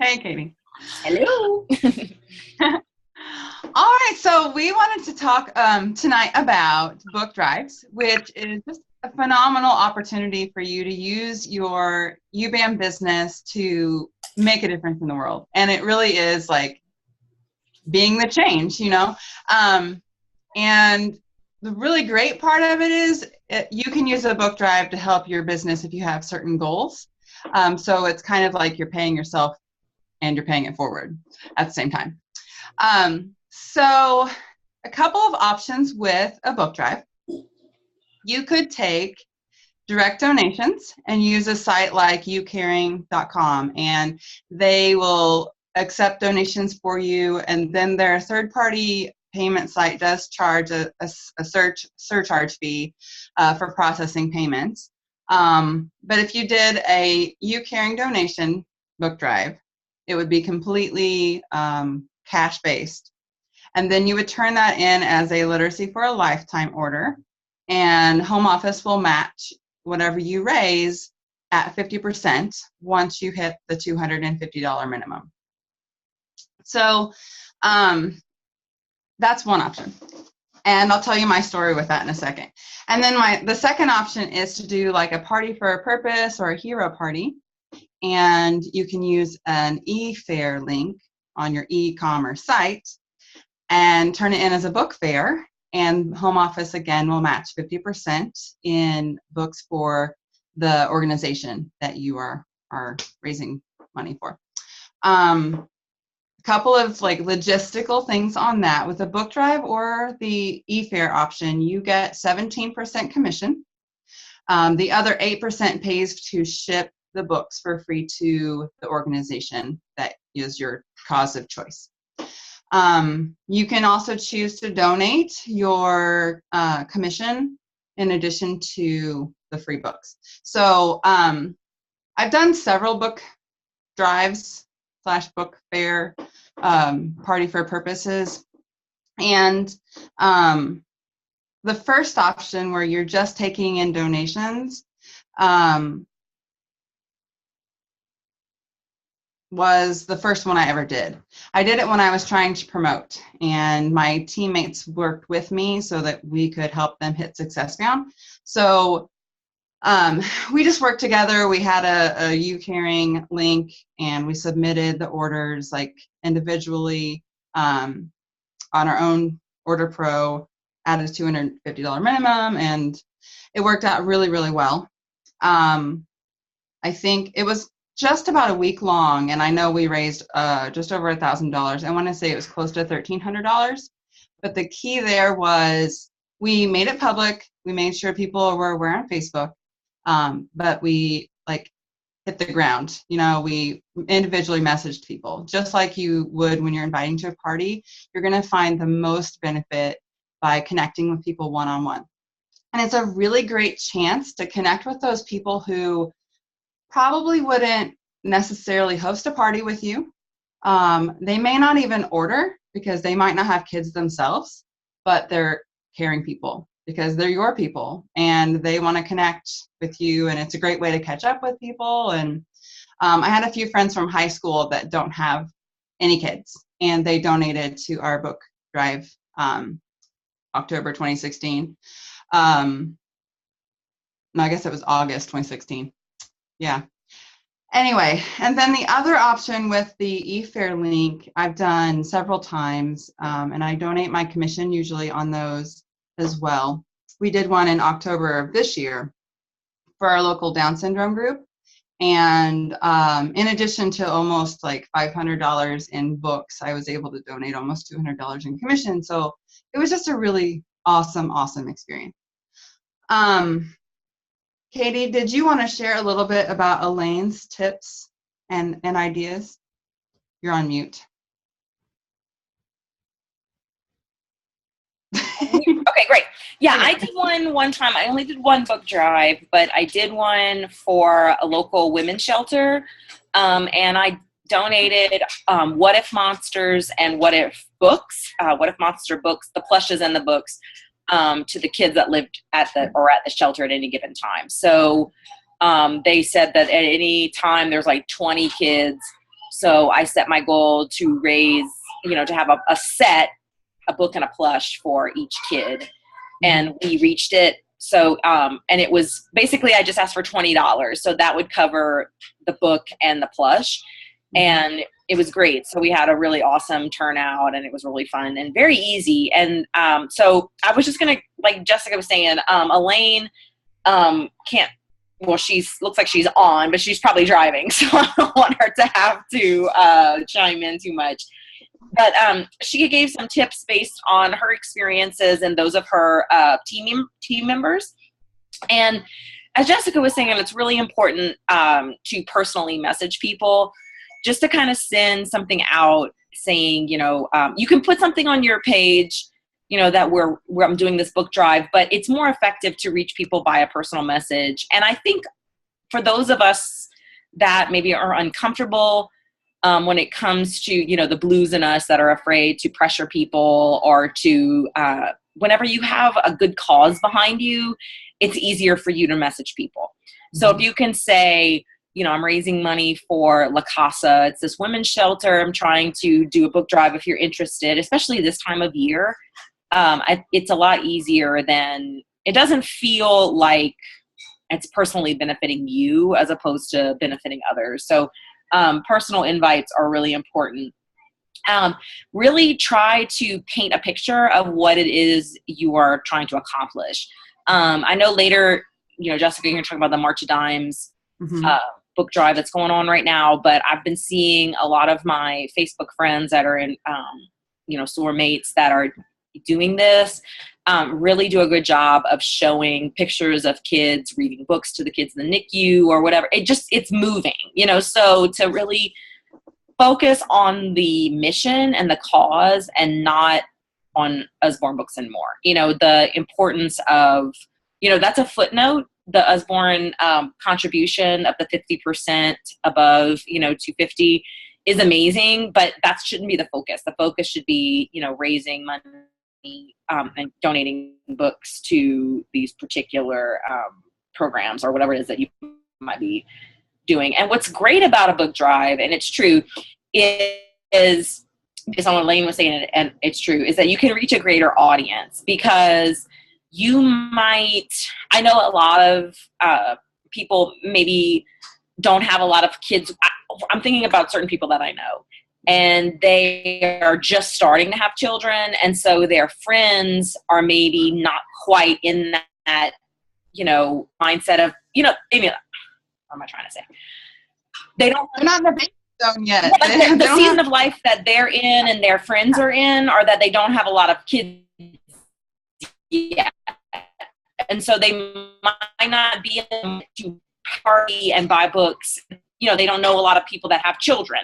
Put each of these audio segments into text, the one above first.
Hey, Katie. Hello. All right, so we wanted to talk tonight about book drives, which is just a phenomenal opportunity for you to use your UBAM business to make a difference in the world. And it really is like being the change, And the really great part of it is you can use a book drive to help your business if you have certain goals. So it's kind of like you're paying yourself and you're paying it forward at the same time. So a couple of options with a book drive. You could take direct donations and use a site like youcaring.com, and they will accept donations for you, and then their third-party payment site does charge a surcharge fee for processing payments. But if you did a YouCaring donation book drive, it would be completely cash-based. And then you would turn that in as a Literacy for a Lifetime order, and Home Office will match whatever you raise at 50% once you hit the $250 minimum. So that's one option. And I'll tell you my story with that in a second. And then the second option is to do like a Party for a Purpose or a Hero Party. And you can use an e-fair link on your e-commerce site and turn it in as a book fair. And Home Office, again, will match 50% in books for the organization that you are raising money for. A couple of like logistical things on that. With a book drive or the e-fair option, you get 17% commission. The other 8% pays to ship the books for free to the organization that is your cause of choice. You can also choose to donate your commission in addition to the free books. So I've done several book drives / book fair Party for Purposes. And the first option where you're just taking in donations was the first one I ever did. I did it when I was trying to promote, and my teammates worked with me so that we could help them hit SuccessBound. So we just worked together. We had a YouCaring link, and we submitted the orders like individually on our own Order Pro at a $250 minimum, and it worked out really, really well. I think it was just about a week long, and I know we raised just over $1,000. I want to say it was close to $1,300. But the key there was we made it public. We made sure people were aware on Facebook, but we hit the ground. We individually messaged people, just like you would when you're inviting to a party. You're going to find the most benefit by connecting with people one-on-one. And it's a really great chance to connect with those people who probably wouldn't necessarily host a party with you. They may not even order because they might not have kids themselves, but they're caring people because they're your people and they want to connect with you, and it's a great way to catch up with people. And I had a few friends from high school that don't have any kids, and they donated to our book drive October 2016. No, I guess it was August 2016. Yeah. Anyway, and then the other option with the eFair link, I've done several times, and I donate my commission usually on those as well. We did one in October of this year for our local Down syndrome group. And in addition to almost like $500 in books, I was able to donate almost $200 in commission. So it was just a really awesome experience. Katie, did you want to share a little bit about Elaine's tips and ideas? You're on mute. Okay, great. Yeah, I did one time. I only did one book drive, but I did one for a local women's shelter, and I donated What If Monsters and What If books, What If Monster books, the plushes and the books, to the kids that lived at the shelter at any given time. So they said that at any time there's like 20 kids So I set my goal to raise, to have a set, a book and a plush for each kid. And we reached it. So, and it was basically, I just asked for $20. So that would cover the book and the plush. And it was great. So we had a really awesome turnout, and it was really fun and very easy. And so I was just going to, like Jessica was saying, Elaine can't, well, looks like she's on, but she's probably driving. So I don't want her to have to chime in too much. But she gave some tips based on her experiences and those of her team members. And as Jessica was saying, it's really important to personally message people, just to kind of send something out saying, you can put something on your page, that I'm doing this book drive, but it's more effective to reach people by a personal message. And I think for those of us that maybe are uncomfortable when it comes to, the blues in us that are afraid to pressure people, or to, whenever you have a good cause behind you, it's easier for you to message people. So if you can say, I'm raising money for La Casa. It's this women's shelter. I'm trying to do a book drive if you're interested, especially this time of year. It's a lot easier than, it doesn't feel like it's personally benefiting you as opposed to benefiting others. So personal invites are really important. Really try to paint a picture of what it is you are trying to accomplish. I know later, Jessica, you're talking about the March of Dimes book drive that's going on right now, but I've been seeing a lot of my Facebook friends that are in, SOAR mates that are doing this, really do a good job of showing pictures of kids reading books to the kids in the NICU or whatever. It's moving, so to really focus on the mission and the cause and not on Usborne Books and More. The importance of, that's a footnote. The Usborne contribution of the 50% above, 250 is amazing, but that shouldn't be the focus. The focus should be, raising money and donating books to these particular programs or whatever it is that you might be doing. And what's great about a book drive, and it's true, is based on what Elaine was saying, and it's true, is that you can reach a greater audience, because you might, I know a lot of people maybe don't have a lot of kids. I'm thinking about certain people that I know, and they are just starting to have children. And so their friends are maybe not quite in that, mindset of, maybe, what am I trying to say? They're not in the baby zone yet. The season of life that they're in and their friends are in, or that they don't have a lot of kids yet. And so they might not be able to party and buy books. They don't know a lot of people that have children.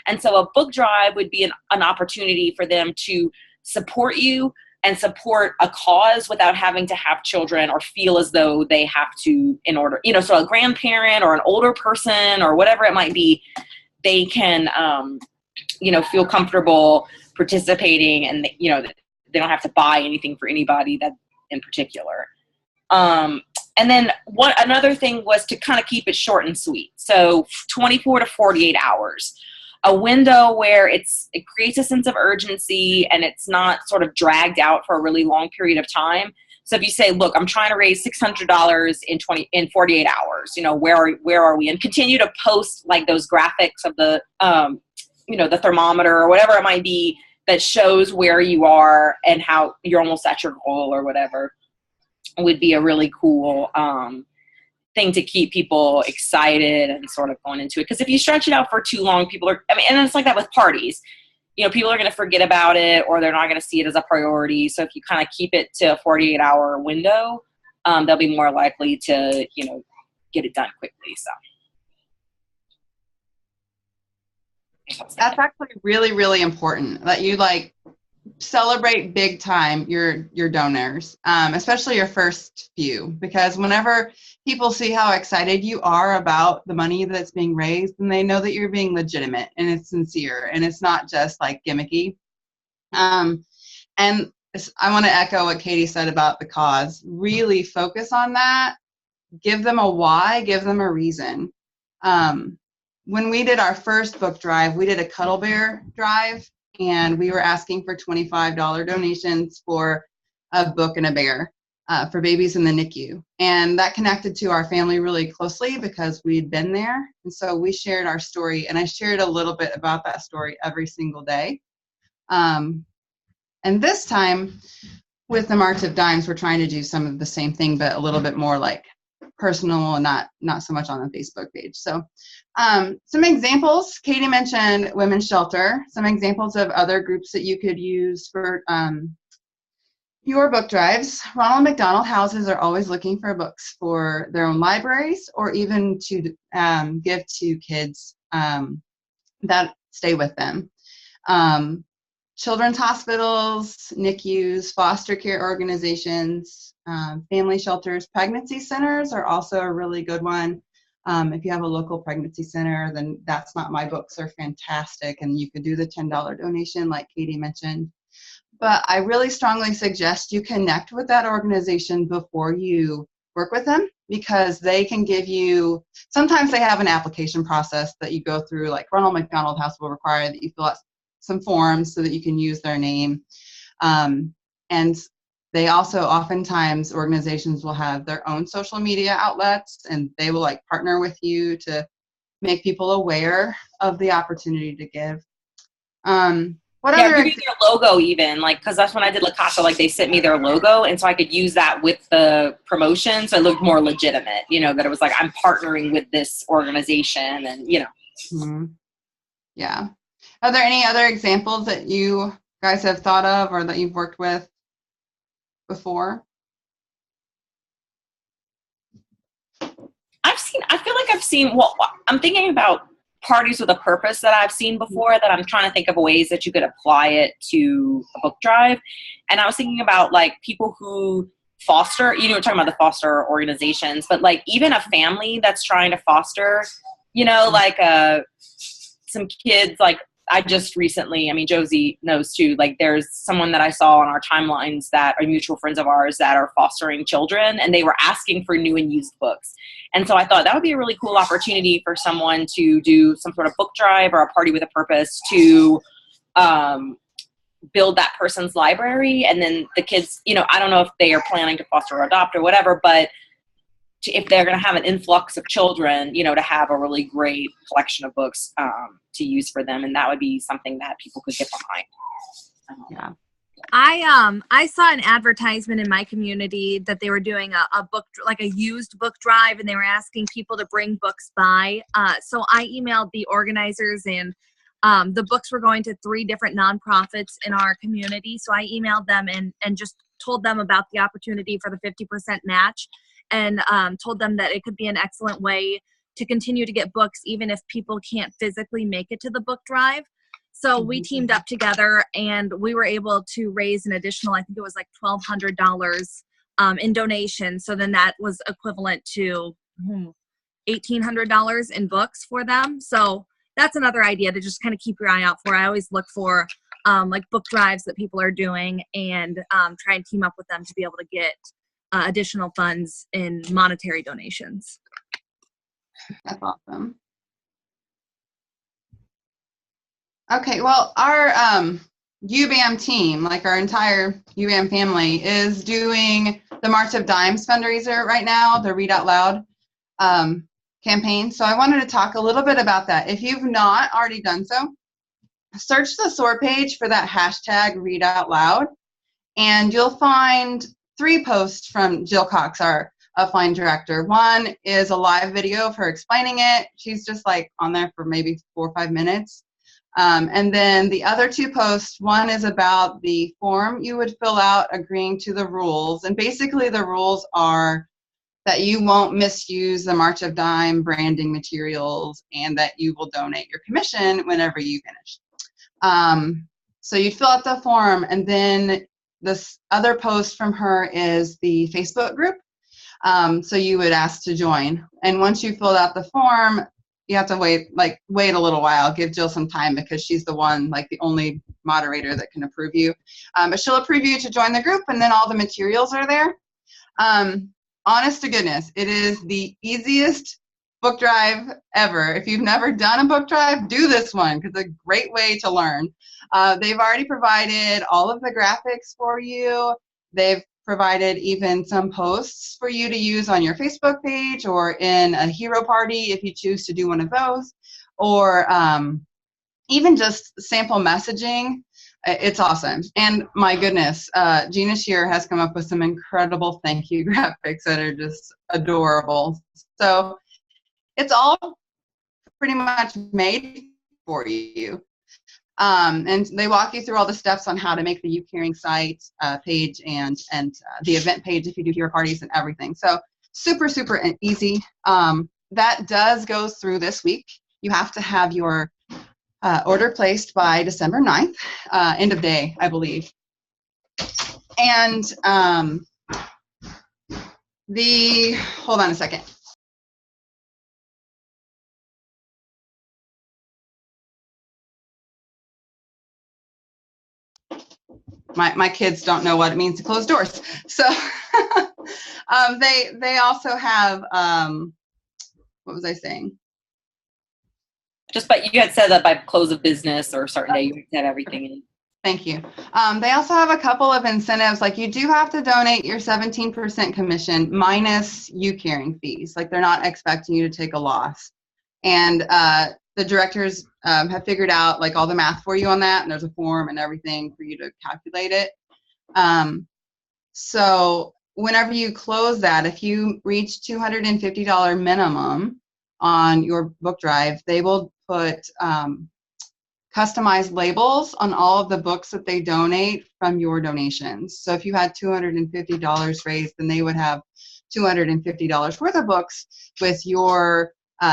And so a book drive would be an opportunity for them to support you and support a cause without having to have children or feel as though they have to, in order, so a grandparent or an older person or whatever it might be, they can, feel comfortable participating, and, they don't have to buy anything for anybody that in particular. And then another thing was to kind of keep it short and sweet. So 24 to 48 hours, a window where it creates a sense of urgency and it's not sort of dragged out for a really long period of time. So if you say, look, I'm trying to raise $600 in 48 hours, where are we? And continue to post like those graphics of the, the thermometer or whatever it might be that shows where you are and how you're almost at your goal or whatever, would be a really cool thing to keep people excited and sort of going into it. Because if you stretch it out for too long, and it's like that with parties, people are going to forget about it, or they're not going to see it as a priority. So if you kind of keep it to a 48-hour window, they'll be more likely to, get it done quickly. So that's actually really, really important that you celebrate big time your donors, especially your first few, because whenever people see how excited you are about the money that's being raised, then they know that you're being legitimate and it's sincere and it's not just gimmicky. And I want to echo what Katie said about the cause. Really focus on that. Give them a why, give them a reason. when we did our first book drive, we did a Cuddle Bear drive, and we were asking for $25 donations for a book and a bear for babies in the NICU. And that connected to our family really closely because we'd been there. And so we shared our story, and I shared a little bit about that story every single day. And this time with the March of Dimes, we're trying to do some of the same thing, but a little bit more like personal and not so much on the Facebook page. So some examples, Katie mentioned Women's Shelter, some examples of other groups that you could use for your book drives. Ronald McDonald Houses are always looking for books for their own libraries or even to give to kids that stay with them. Children's hospitals, NICUs, foster care organizations, family shelters, pregnancy centers are also a really good one. If you have a local pregnancy center, then That's Not My Books are fantastic, and you could do the $10 donation like Katie mentioned. But I really strongly suggest you connect with that organization before you work with them, because they can give you, sometimes they have an application process that you go through, like Ronald McDonald House will require that you fill out some forms so that you can use their name. And they also oftentimes, organizations will have their own social media outlets, and they will like partner with you to make people aware of the opportunity to give. What other their logo even, like, because that's when I did La Casa, like they sent me their logo, and so I could use that with the promotion, so it looked more legitimate, that it was like I'm partnering with this organization, and Mm-hmm. Yeah. Are there any other examples that you guys have thought of or that you've worked with before? I feel like I've seen, well, I'm thinking about Parties with a Purpose that I've seen before, that I'm trying to think of ways that you could apply it to a book drive. And I was thinking about like people who foster, we're talking about the foster organizations, but like even a family that's trying to foster, like some kids, like I just recently, Josie knows too, like there's someone that I saw on our timelines that are mutual friends of ours that are fostering children, and they were asking for new and used books. And so I thought that would be a really cool opportunity for someone to do some sort of book drive or a Party with a Purpose to build that person's library. And then the kids, I don't know if they are planning to foster or adopt or whatever, but if they're going to have an influx of children, to have a really great collection of books to use for them. And that would be something that people could get behind. Yeah. I saw an advertisement in my community that they were doing a book, like a used book drive, and they were asking people to bring books by. So I emailed the organizers, and the books were going to 3 different nonprofits in our community. So I emailed them and just told them about the opportunity for the 50% match, and told them that it could be an excellent way to continue to get books even if people can't physically make it to the book drive. So we teamed up together, and we were able to raise an additional, I think it was like $1,200 in donations. So then that was equivalent to $1,800 in books for them. So that's another idea to just kind of keep your eye out for. I always look for like book drives that people are doing, and try and team up with them to be able to get additional funds in monetary donations. That's awesome. Okay, well, our UBAM team, like our entire UBAM family, is doing the March of Dimes fundraiser right now, the Read Out Loud campaign. So I wanted to talk a little bit about that. If you've not already done so, search the SOAR page for that hashtag Read Out Loud, and you'll find 3 posts from Jill Cox, our upline director. One is a live video of her explaining it. She's just like on there for maybe 4 or 5 minutes. And then the other 2 posts, one is about the form you would fill out agreeing to the rules. And basically the rules are that you won't misuse the March of Dime branding materials, and that you will donate your commission whenever you finish. So you'd fill out the form, and then this other post from her is the Facebook group. So you would ask to join. And once you filled out the form, you have to wait a little while, give Jill some time, because she's the one, like the only moderator that can approve you. But she'll approve you to join the group, and then all the materials are there. Honest to goodness, it is the easiest book drive ever. If you've never done a book drive, do this one because it's a great way to learn. They've already provided all of the graphics for you. They've provided even some posts for you to use on your Facebook page or in a hero party if you choose to do one of those, or even just sample messaging. It's awesome. And my goodness, Gina Shear has come up with some incredible thank you graphics that are just adorable. So it's all pretty much made for you. And they walk you through all the steps on how to make the YouCaring site page and the event page if you do hero parties and everything. So super, super easy. That does go through this week. You have to have your order placed by December 9th, end of day, I believe. And hold on a second. My kids don't know what it means to close doors. So they also have, what was I saying? But you had said that by close of business or a certain day, you had everything in. Thank you. They also have a couple of incentives, like you do have to donate your 17% commission minus YouCaring fees. Like they're not expecting you to take a loss. And the directors have figured out like all the math for you on that, and there's a form and everything for you to calculate it. So whenever you close that, if you reach $250 minimum on your book drive, they will put customized labels on all of the books that they donate from your donations. So if you had $250 raised, then they would have $250 worth of books with your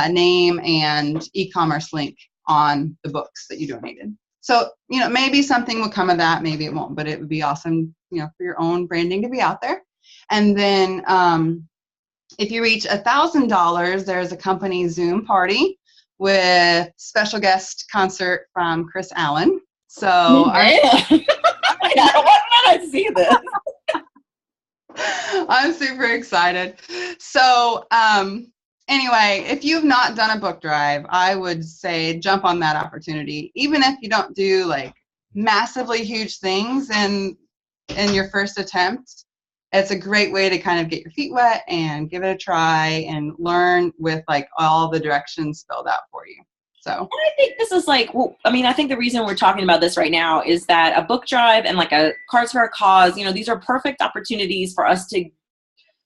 name and e-commerce link on the books that you donated. So, maybe something will come of that, maybe it won't, but it would be awesome, for your own branding to be out there. And then if you reach $1,000, there's a company Zoom party with special guest concert from Chris Allen. So I want to see this. I'm super excited. So anyway, if you've not done a book drive, I would say jump on that opportunity. Even if you don't do like massively huge things in your first attempt, it's a great way to kind of get your feet wet and give it a try and learn with like all the directions spelled out for you. So, and I think this is like, I think the reason we're talking about this right now is that a book drive and like a Cards for a Cause, these are perfect opportunities for us to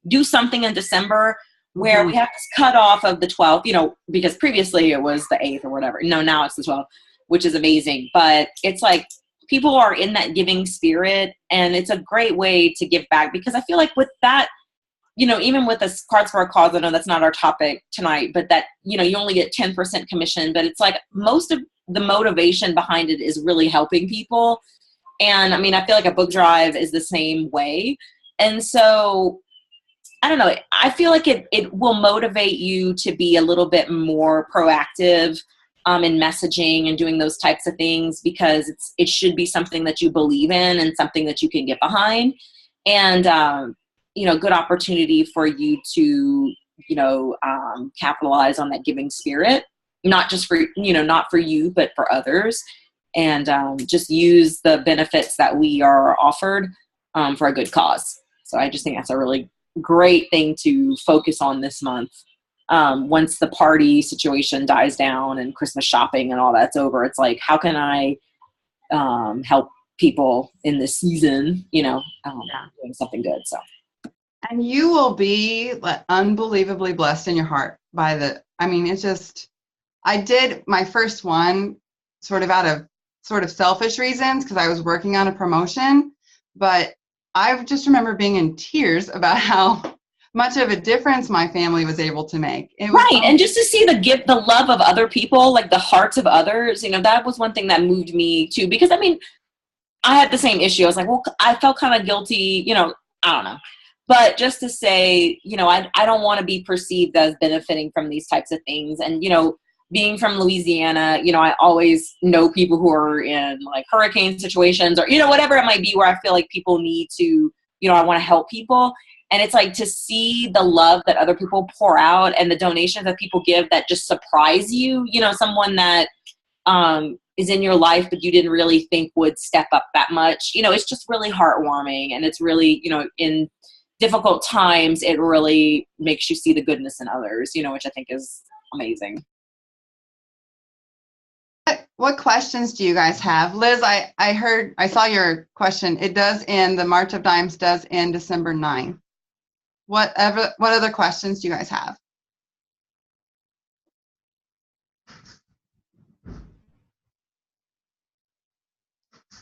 do something in December where we have this cutoff of the 12th, because previously it was the 8th or whatever. No, now it's the 12th, which is amazing. But it's like people are in that giving spirit, and it's a great way to give back, because I feel like with that, even with this Cards for a Cause, I know that's not our topic tonight, but that, you only get 10% commission, but it's like most of the motivation behind it is really helping people. And I feel like a book drive is the same way. And so I don't know, I feel like it will motivate you to be a little bit more proactive in messaging and doing those types of things, because it should be something that you believe in and something that you can get behind. And, good opportunity for you to, capitalize on that giving spirit, not just for, not for you, but for others. And just use the benefits that we are offered for a good cause. So I just think that's a really great thing to focus on this month. Once the party situation dies down and Christmas shopping and all that's over, it's like, how can I help people in this season, doing something good. So. And you will be unbelievably blessed in your heart by it's just, I did my first one sort of out of selfish reasons because I was working on a promotion, but I just remember being in tears about how much of a difference my family was able to make. Right. And just to see the love of other people, like the hearts of others, that was one thing that moved me too, because I had the same issue. I was like, well, I felt kind of guilty, I don't know. But just to say, I don't want to be perceived as benefiting from these types of things. And, being from Louisiana, I always know people who are in like hurricane situations or, whatever it might be, where I feel like people need to, I want to help people. And it's like to see the love that other people pour out and the donations that people give that just surprise you, you know, someone that is in your life but you didn't really think would step up that much. You know, it's just really heartwarming, and it's really, you know, in difficult times, it really makes you see the goodness in others, you know, which I think is amazing. What questions do you guys have? Liz, I saw your question. It does end, the March of Dimes does end December 9th. What other questions do you guys have?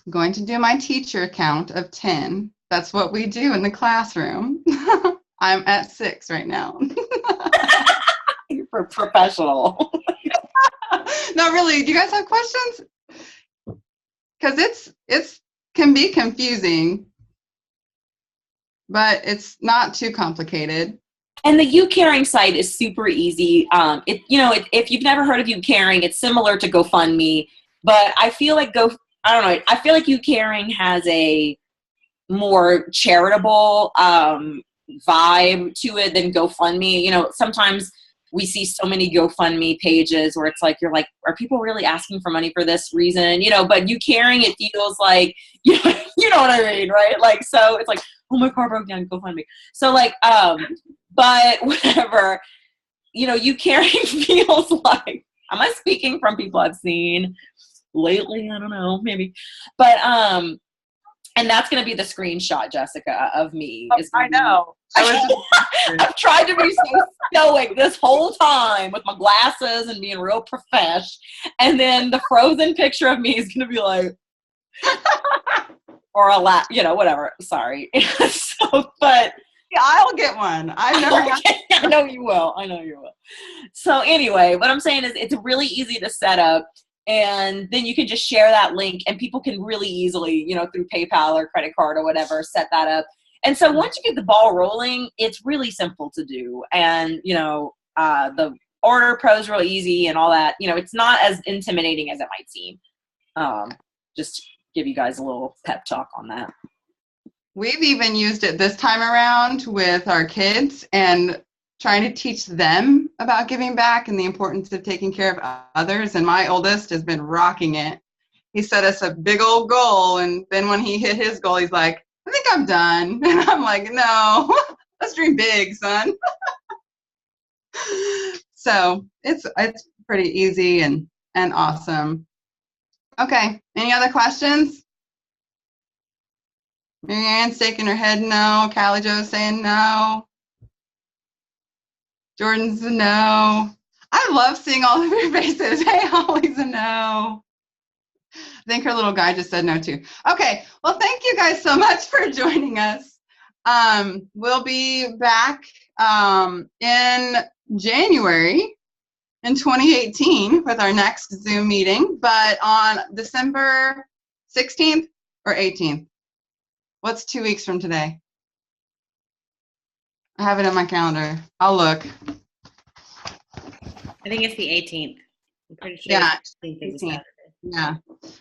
I'm going to do my teacher count of 10. That's what we do in the classroom. I'm at 6 right now. You're professional. No, really. Do you guys have questions? Because it's can be confusing, but it's not too complicated. And the You Caring site is super easy. If you've never heard of You Caring, it's similar to GoFundMe, but I feel like I feel like You Caring has a more charitable vibe to it than GoFundMe. You know, sometimes we see so many GoFundMe pages where it's like, you're like, are people really asking for money for this reason? You know, but You Caring, it feels like, you know what I mean, right? Like, so it's like, oh, my car broke down, GoFundMe. So like, but whatever, you know, You Caring feels like, am I speaking from people I've seen lately? I don't know, maybe. But, and that's going to be the screenshot, Jessica, of me. I know. I've tried to be so stoic this whole time with my glasses and being real profesh. And then the frozen picture of me is going to be like, or you know, whatever. Sorry. But yeah, I'll get one. I've never got. I know you will. So anyway, what I'm saying is it's really easy to set up. And then you can just share that link, and people can really easily, you know, through PayPal or credit card or whatever, set that up. And so once you get the ball rolling, it's really simple to do. And, you know, the order pro is real easy and all that. You know, it's not as intimidating as it might seem. Just give you guys a little pep talk on that. We've even used it this time around with our kids and trying to teach them about giving back and the importance of taking care of others. And my oldest has been rocking it. He set us a big old goal, and then when he hit his goal, he's like, I think I'm done. And I'm like, no, let's dream big, son. So it's pretty easy and awesome. Okay, any other questions? Marianne's shaking her head no. Callie Jo's saying no. Jordan's a no. I love seeing all of your faces. Hey, Holly's a no. I think her little guy just said no too. Okay, well, thank you guys so much for joining us. We'll be back in January in 2018 with our next Zoom meeting, but on December 16th or 18th. What's 2 weeks from today? I have it on my calendar. I'll look. I think it's the 18th. I'm pretty sure. Yeah, it's 18th. Yeah.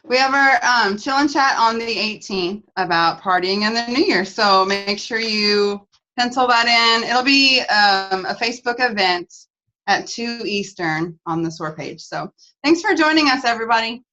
We have our chill and chat on the 18th about partying in the new year. So make sure you pencil that in. It'll be a Facebook event at 2 Eastern on the SOAR page. So thanks for joining us, everybody.